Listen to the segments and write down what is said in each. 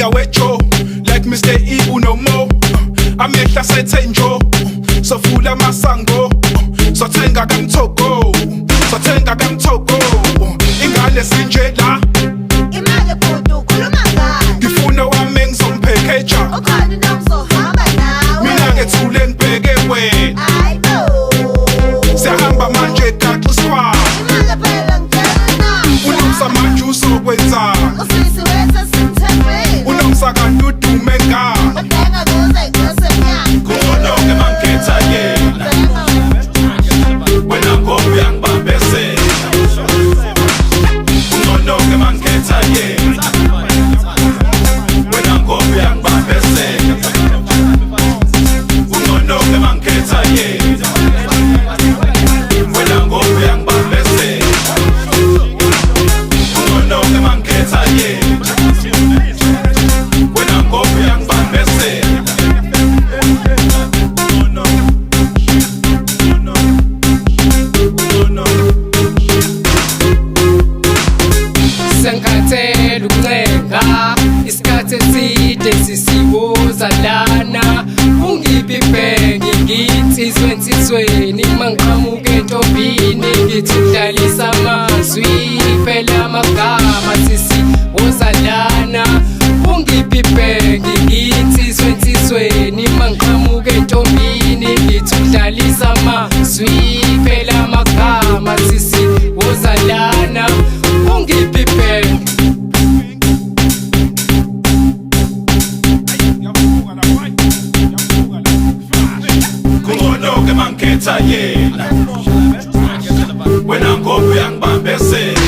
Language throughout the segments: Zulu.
wejo like Mr. Ibu no more. Amehla sethe njo sovula masango sothenga kamthoko ingane sinjela imali bhudu khuluma ngani ngifuna wami ngizomphekheja ukhona nomzohamba nawe mina ngethule ngibheke wena ayibo siyahamba manje gaxiswa imali phela ngitshela unomsa manje uzokwenza usisi wethu simthembile unomsakanda udume ngani udenga kuze kusemnyango kunoke mangikhetha yena wena ngoba uyangibambezela kunoke mangikhetha yena wena ngoba uyangibambezela kunoke mangikhetha yena wena ngoba uyangibambezela kunoke mangikhetha yena wena ngoba uyangibambezela Senkathela ukuncenga isikhathi eside sisibuza lana ungibibhenge ngitsizwe nsizweni mangiqhamuka entombini ngithi udlalisa amazwi phela amagama sisibuza lana ungibibhenge ngitsizwe nsizweni mangiqhamuka entombini ngithi udlalisa amazwi phela amagama sisibuza lana ungibibhenge kunoke mangikhetha yena wena ngoba uyangibambezela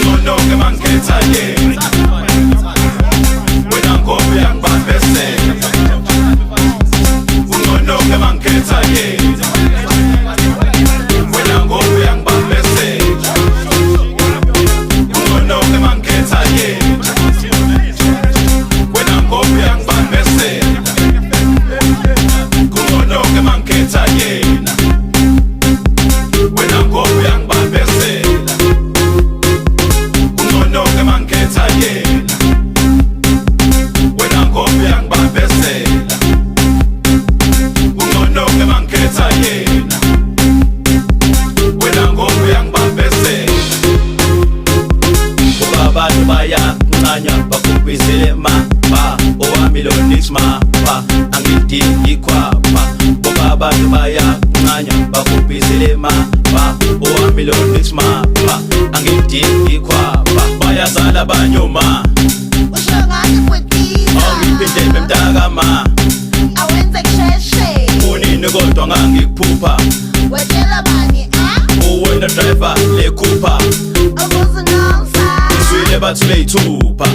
kunoke mangikhetha yena wena ngoba uyangibambezela kunoke mangikhetha yena wena ngoba uyangibambezela kunoke mangikhetha yena wena ngoba uyangibambezela kunoke mangikhetha yena wena ngoba uyangibambezela kunoke mangikhetha yena wena ngoba uyangibambezela kunoke mangikhetha yena wena ngoba uyangibambezela abantu bayancanya bakubizele mapa owami lo nix mapa angidingi khwapha ngoba abantu bayancanya bakubizele mapa owami lo nix mapa angidingi khwapha bayazala banyoma usho ngani bhudiza awuyiphinde bemntakama awenze kusheshe unini kodwa ngangikuphupha wetshela bani uwena driver lekhupha ukuze nomsa iswile bathi beyithupha